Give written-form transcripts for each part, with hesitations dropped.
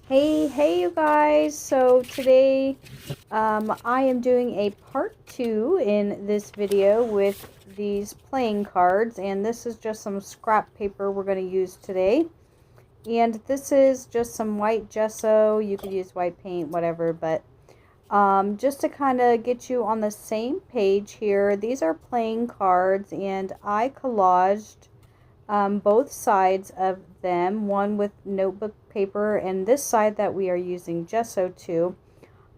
Hey you guys. So today I am doing a part 2 in this video with these playing cards, and this is just some scrap paper we're going to use today. And this is just some white gesso. You could use white paint, whatever, but just to kind of get you on the same page here, these are playing cards, and I collaged both sides of them, one with notebook paper and this side that we are using gesso to.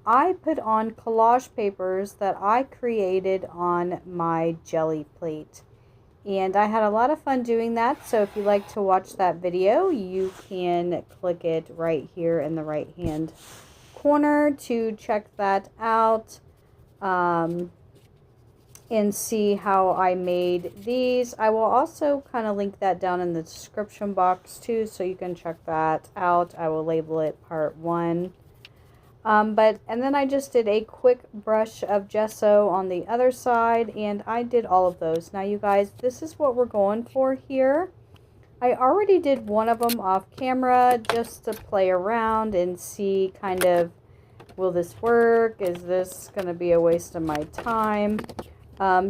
I put on collage papers that I created on my jelly plate, and I had a lot of fun doing that. So if you like to watch that video, you can click it right here in the right hand corner to check that out. And see how I made these. I will also kind of link that down in the description box too, so you can check that out. I will label it part 1. And then I just did a quick brush of gesso on the other side, and I did all of those. Now you guys, this is what we're going for here. I already did one of them off camera just to play around and see kind of, will this work? Is this going to be a waste of my time?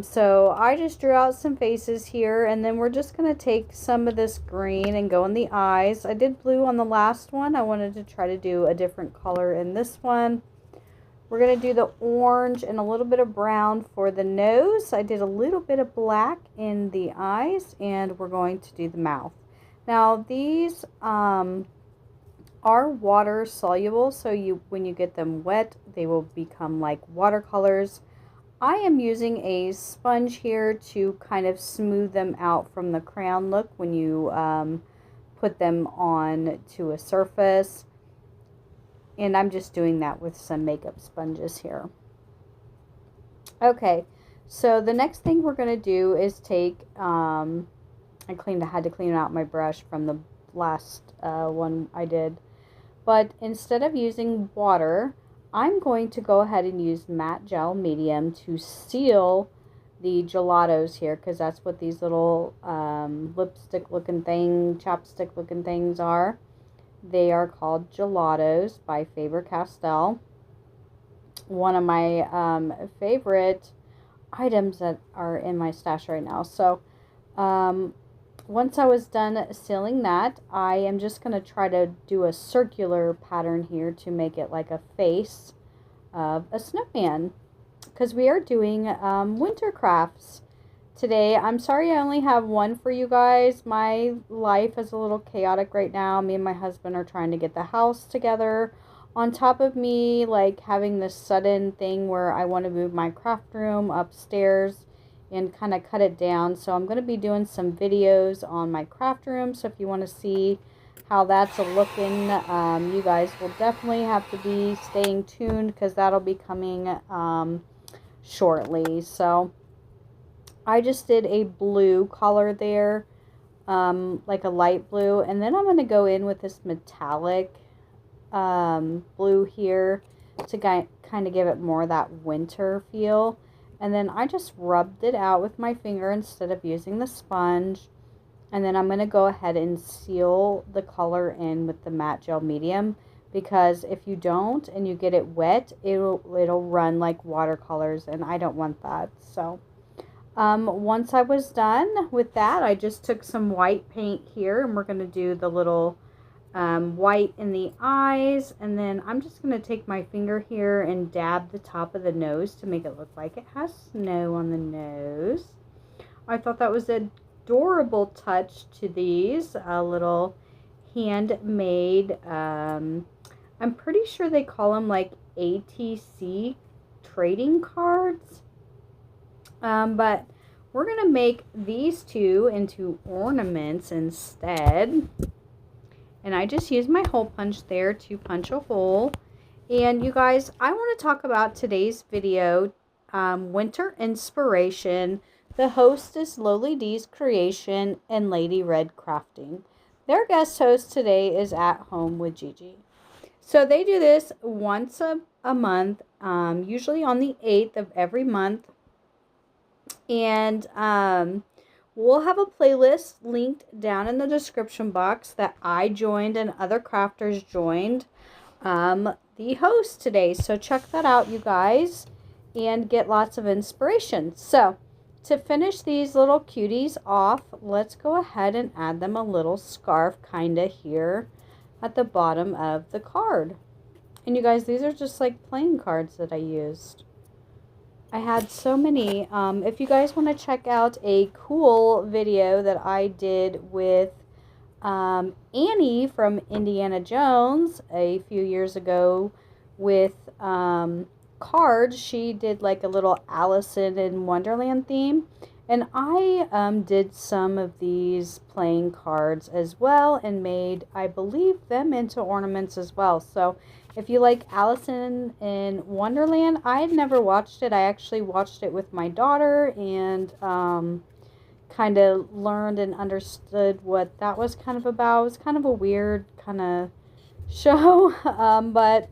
So I just drew out some faces here, and then we're just going to take some of this green and go in the eyes. I did blue on the last one. I wanted to try to do a different color in this one. We're going to do the orange and a little bit of brown for the nose. I did a little bit of black in the eyes, and we're going to do the mouth. Now these are water soluble, so when you get them wet, they will become like watercolors. I am using a sponge here to kind of smooth them out from the crayon look when you put them on to a surface. And I'm just doing that with some makeup sponges here. Okay, so the next thing we're going to do is take, I had to clean out my brush from the last one I did. But instead of using water, I'm going to go ahead and use matte gel medium to seal the gelatos here, because that's what these little lipstick looking chapstick looking things are. They are called gelatos by Faber-Castell. One of my favorite items that are in my stash right now. So once I was done sealing that, I am just going to try to do a circular pattern here to make it like a face of a snowman, because we are doing winter crafts today. I'm sorry I only have one for you guys. My life is a little chaotic right now. Me and my husband are trying to get the house together. On top of me, like, having this sudden thing where I want to move my craft room upstairs and kind of cut it down. So I'm going to be doing some videos on my craft room. So if you want to see how that's looking, you guys will definitely have to be staying tuned, because that'll be coming shortly. So I just did a blue color there, like a light blue. And then I'm going to go in with this metallic blue here to kind of give it more that winter feel. And then I just rubbed it out with my finger instead of using the sponge. And then I'm going to go ahead and seal the color in with the matte gel medium, because if you don't and you get it wet, it'll run like watercolors, and I don't want that. So once I was done with that, I just took some white paint here, and we're going to do the little white in the eyes. And then I'm just going to take my finger here and dab the top of the nose to make it look like it has snow on the nose. I thought that was an adorable touch to these, a little handmade, I'm pretty sure they call them like ATC trading cards, but we're going to make these two into ornaments instead. And I just used my hole punch there to punch a hole. And you guys, I want to talk about today's video, winter inspiration. The host is Loli D's Creation and Lady Red Crafting. Their guest host today is At Home with Gigi. So they do this once a month, usually on the 8th of every month. And we'll have a playlist linked down in the description box that I joined and other crafters joined the host today. So check that out, you guys, and get lots of inspiration. So to finish these little cuties off, let's go ahead and add them a little scarf kind of here at the bottom of the card. And you guys, these are just like playing cards that I used. I had so many. If you guys want to check out a cool video that I did with Annie from Indiana Jones a few years ago with cards, she did like a little Alice in Wonderland theme. And I did some of these playing cards as well and made, I believe, them into ornaments as well. So if you like Alice in Wonderland, I had never watched it. I actually watched it with my daughter and kind of learned and understood what that was kind of about. It was kind of a weird kind of show, but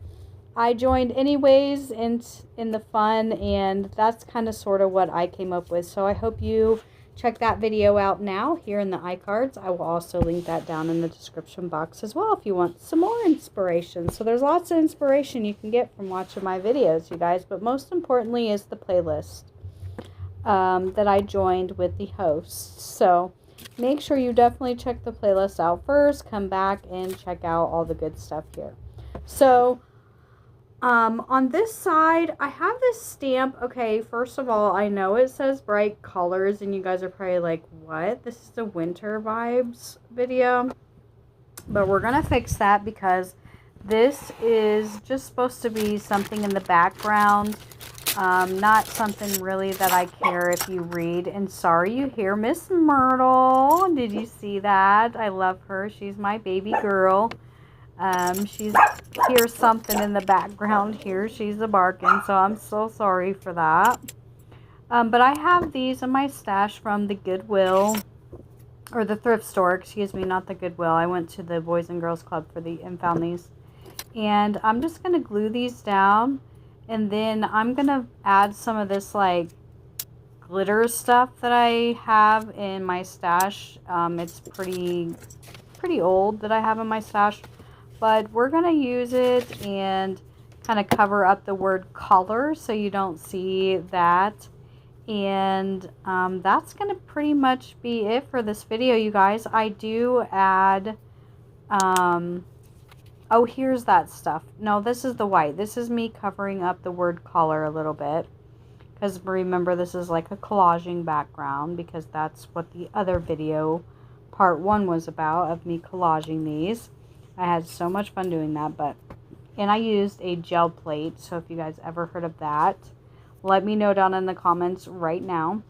I joined anyways in the fun, and that's kind of sort of what I came up with. So I hope you check that video out now here in the iCards. I will also link that down in the description box as well if you want some more inspiration. So there's lots of inspiration you can get from watching my videos, you guys, but most importantly is the playlist that I joined with the hosts. So make sure you definitely check the playlist out first, come back and check out all the good stuff here. So on this side, I have this stamp. Okay, first of all, I know it says bright colors, and you guys are probably like, what? This is the winter vibes video. But we're going to fix that because this is just supposed to be something in the background. Not something really that I care if you read. And sorry you hear Miss Myrtle. Did you see that? I love her. She's my baby girl. She's hears something in the background here. She's a barking, so I'm so sorry for that. But I have these in my stash from the Goodwill, or the thrift store, excuse me, not the Goodwill. I went to the Boys and Girls Club and found these. And I'm just going to glue these down, and then I'm going to add some of this like glitter stuff that I have in my stash. It's pretty old that I have in my stash. But we're going to use it and kind of cover up the word color so you don't see that. And that's going to pretty much be it for this video, you guys. I do add, oh, here's that stuff. No, this is the white. This is me covering up the word color a little bit. Because remember, this is like a collaging background, because that's what the other video, part 1, was about, of me collaging these. I had so much fun doing that, and I used a gel plate, so if you guys ever heard of that, let me know down in the comments right now.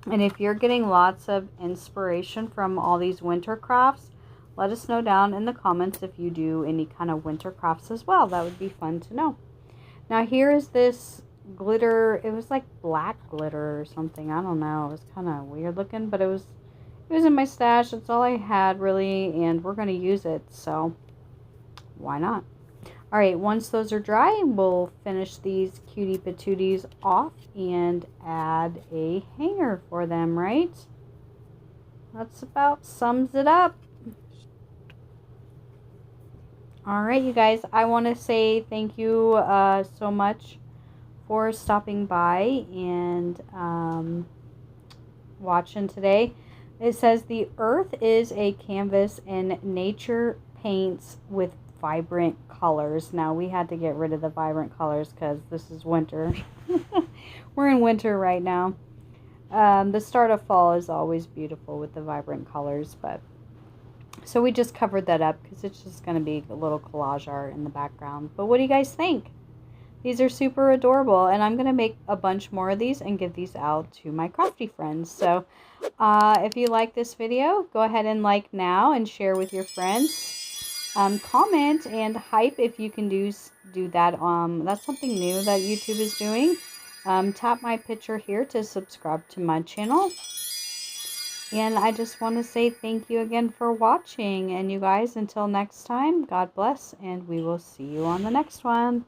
And if you're getting lots of inspiration from all these winter crafts, let us know down in the comments if you do any kind of winter crafts as well. That would be fun to know. Now here is this glitter. It was like black glitter or something. I don't know. It was kind of weird looking, but it was in my stash. That's all I had really, and we're going to use it, so why not? All right, once those are dry, we'll finish these cutie patooties off and add a hanger for them, right? That's about sums it up. All right, you guys, I want to say thank you so much for stopping by and watching today. It says the earth is a canvas and nature paints with vibrant colors. Now we had to get rid of the vibrant colors because this is winter. We're in winter right now. The start of fall is always beautiful with the vibrant colors, but so we just covered that up because it's just going to be a little collage art in the background. But what do you guys think? These are super adorable, and I'm going to make a bunch more of these and give these out to my crafty friends. So if you like this video, go ahead and like now and share with your friends. Comment and hype if you can do that. That's something new that YouTube is doing. Tap my picture here to subscribe to my channel. And I just want to say thank you again for watching. And you guys, until next time, God bless, and we will see you on the next one.